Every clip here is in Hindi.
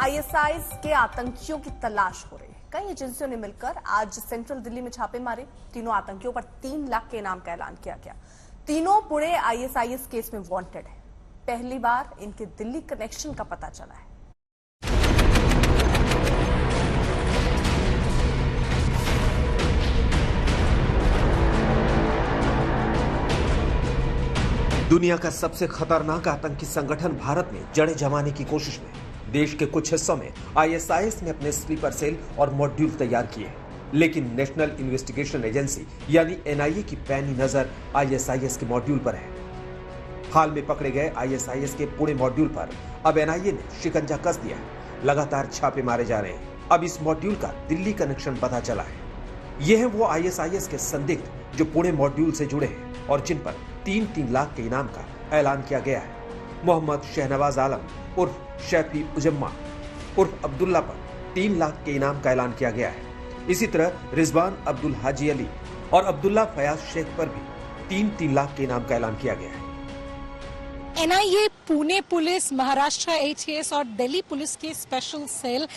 आईएसआई के आतंकियों की तलाश हो रही है। कई एजेंसियों ने मिलकर आज सेंट्रल दिल्ली में छापे मारे। तीनों आतंकियों पर 3 लाख के इनाम का ऐलान किया गया। तीनों पुणे आईएसआईएस केस में वांटेड है। पहली बार इनके दिल्ली कनेक्शन का पता चला है। दुनिया का सबसे खतरनाक आतंकी संगठन भारत में जड़ें जमाने की कोशिश में देश के कुछ हिस्सों में आईएसआईएस ने अपने स्लीपर सेल और मॉड्यूल तैयार किए हैं, लेकिन नेशनल इन्वेस्टिगेशन एजेंसी यानी एनआईए की पैनी नजर आईएसआईएस के मॉड्यूल पर है। हाल में पकड़े गए आईएसआईएस के पुणे मॉड्यूल पर अब एनआईए ने शिकंजा कस दिया है। लगातार छापे मारे जा रहे हैं। अब इस मॉड्यूल का दिल्ली कनेक्शन पता चला है। ये है वो आईएसआईएस के संदिग्ध जो पुणे मॉड्यूल से जुड़े हैं और जिन पर 3-3 लाख के इनाम का ऐलान किया गया है। मोहम्मद शहनवाज आलम उर्फ शैफी उजम्मा उर्फ अब्दुल्ला पर 3 लाख के इनाम का ऐलान किया गया है। इसी तरह रिजवान अब्दुल हाजी अली और अब्दुल्ला फयाज शेख पर भी 3-3 लाख के इनाम का ऐलान किया गया है। NIA, Pune police, Maharashtra ATS और दिल्ली पुलिस के स्पेशल सेल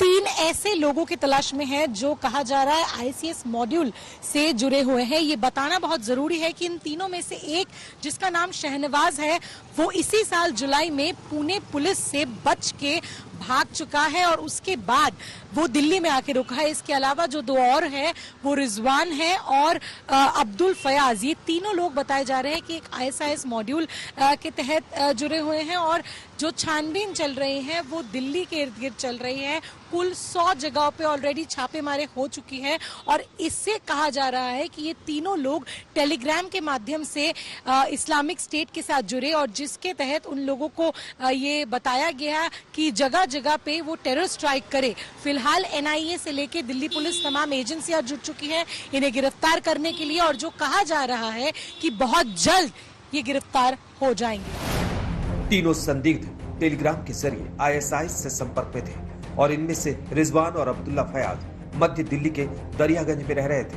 3 ऐसे लोगों की तलाश में है जो कहा जा रहा है आईसीएस मॉड्यूल से जुड़े हुए हैं। ये बताना बहुत जरूरी है कि इन तीनों में से एक, जिसका नाम शहनवाज है, वो इसी साल जुलाई में पुणे पुलिस से बच के भाग चुका है और उसके बाद वो दिल्ली में आके रुका है। इसके अलावा जो 2 और है वो रिजवान है और अब्दुल फयाज। ये तीनों लोग बताए जा रहे हैं कि एक आईएसआईएस मॉड्यूल के तहत जुड़े हुए हैं और जो छानबीन चल रही है वो दिल्ली के इर्द गिर्द चल रही है। कुल 100 जगहों पे ऑलरेडी छापेमारी हो चुकी है और इससे कहा जा रहा है कि ये तीनों लोग टेलीग्राम के माध्यम से इस्लामिक स्टेट के साथ जुड़े और जिसके तहत उन लोगों को ये बताया गया कि जगह जगह पे वो टेरर स्ट्राइक करे। फिलहाल एनआईए से लेके दिल्ली पुलिस तमाम एजेंसियां जुट चुकी है इन्हें गिरफ्तार करने के लिए और जो कहा जा रहा है कि बहुत जल्द ये गिरफ्तार हो जाएंगे। तीनों संदिग्ध टेलीग्राम के जरिए आईएसआईएस से संपर्क में थे और इनमें से रिजवान और अब्दुल्ला फयाज मध्य दिल्ली के दरियागंज में रह रहे थे।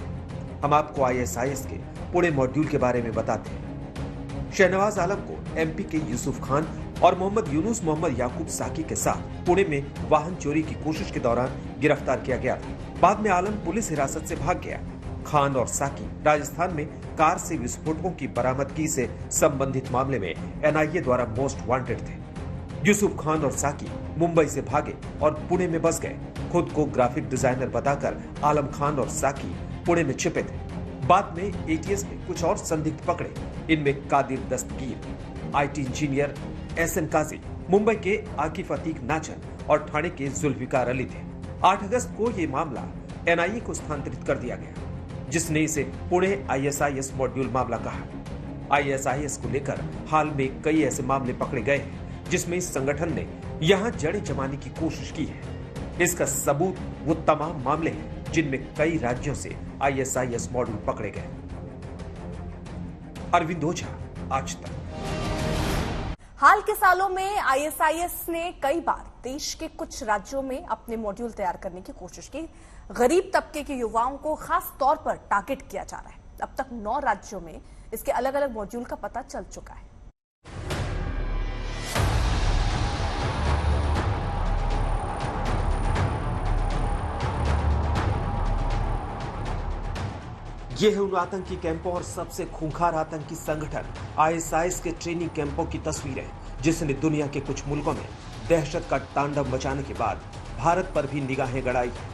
हम आपको आईएसआईएस के पुणे मॉड्यूल के बारे में बताते हैं। शहनवाज आलम को एमपी के यूसुफ खान और मोहम्मद यूनुस मोहम्मद याकूब साकी के साथ पुणे में वाहन चोरी की कोशिश के दौरान गिरफ्तार किया गया था। बाद में आलम पुलिस हिरासत से भाग गया। खान और साकी राजस्थान में कार से विस्फोटकों की बरामदगी से संबंधित मामले में एनआईए द्वारा मोस्ट वांटेड थे। यूसुफ खान और साकी मुंबई से भागे और पुणे में बस गए। खुद को ग्राफिक डिजाइनर बताकर आलम खान और साकी पुणे में छिपे थे। बाद में एटीएस में कुछ और संदिग्ध पकड़े। इनमें कादिर दस्तगीर, आईटी इंजीनियर एसएन काजी, मुंबई के आकिफ अतीक नाचर और ठाणे के जुल्फिकार अली थे। 8 अगस्त को ये मामला एनआईए को स्थानांतरित कर दिया गया, जिसने इसे पुणे आईएसआईएस मॉड्यूल मामला कहा। आईएसआईएस को लेकर हाल में कई ऐसे मामले पकड़े गए हैं जिसमें इस संगठन ने यहां जड़ें जमाने की कोशिश की है। इसका सबूत वो तमाम मामले हैं जिनमें कई राज्यों से आईएसआईएस मॉड्यूल पकड़े गए। अरविंद ओझा, आज तक। हाल के सालों में आईएसआईएस ने कई बार देश के कुछ राज्यों में अपने मॉड्यूल तैयार करने की कोशिश की। गरीब तबके के युवाओं को खास तौर पर टारगेट किया जा रहा है। अब तक 9 राज्यों में इसके अलग अलग मॉड्यूल का पता चल चुका है। ये है उन आतंकी कैंपों और सबसे खूंखार आतंकी संगठन आईएसआईएस के ट्रेनिंग कैंपों की तस्वीरें, जिसने दुनिया के कुछ मुल्कों में दहशत का तांडव मचाने के बाद भारत पर भी निगाहें गड़ाई है।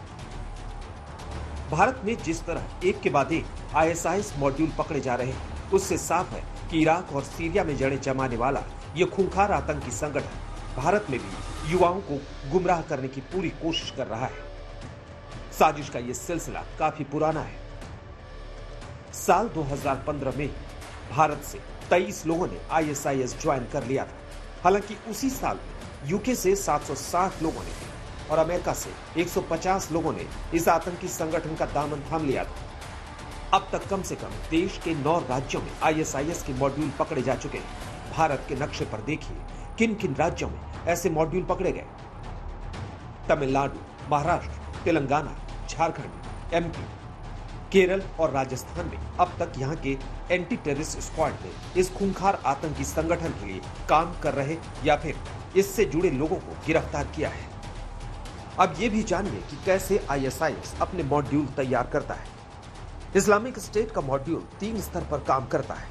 भारत में जिस तरह एक के बाद एक आईएसआईएस मॉड्यूल पकड़े जा रहे हैं, उससे साफ है कि इराक और सीरिया में जड़ें जमाने वाला ये खूंखार आतंकी संगठन भारत में भी युवाओं को गुमराह करने की पूरी कोशिश कर रहा है। साजिश का ये सिलसिला काफी पुराना है। साल 2015 में भारत से 23 लोगों ने आईएसआईएस ज्वाइन कर लिया था। हालांकि उसी साल यूके से 760 लोगों ने और अमेरिका से 150 लोगों ने इस आतंकी संगठन का दामन थाम लिया था। अब तक कम से कम देश के 9 राज्यों में आईएसआईएस के मॉड्यूल पकड़े जा चुके हैं। भारत के नक्शे पर देखिए किन किन राज्यों में ऐसे मॉड्यूल पकड़े गए। तमिलनाडु, महाराष्ट्र, तेलंगाना, झारखंड, एमपी, केरल और राजस्थान में अब तक यहाँ के एंटी टेररिस्ट स्क्वाड ने इस खूंखार आतंकी संगठन के लिए काम कर रहे या फिर इससे जुड़े लोगों को गिरफ्तार किया है। अब ये भी जानिए कि कैसे आईएसआईएस अपने मॉड्यूल तैयार करता है। इस्लामिक स्टेट का मॉड्यूल 3 स्तर पर काम करता है।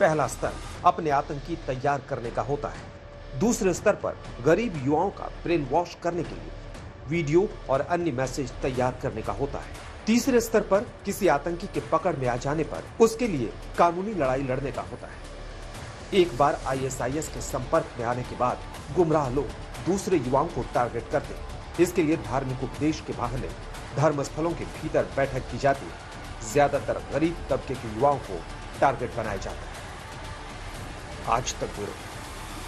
पहला स्तर अपने आतंकी तैयार करने का होता है। दूसरे स्तर पर गरीब युवाओं का ब्रेन वॉश करने के लिए वीडियो और अन्य मैसेज तैयार करने का होता है। तीसरे स्तर पर किसी आतंकी के पकड़ में आ जाने पर उसके लिए कानूनी लड़ाई लड़ने का होता है। एक बार आईएसआईएस के संपर्क में आने के बाद गुमराह लोग दूसरे युवाओं को टारगेट करते हैं। इसके लिए धार्मिक उपदेश के बहाने धर्मस्थलों के भीतर बैठक की जाती है। ज्यादातर गरीब तबके के युवाओं को टारगेट बनाया जाता है। आज तक ब्यूरो।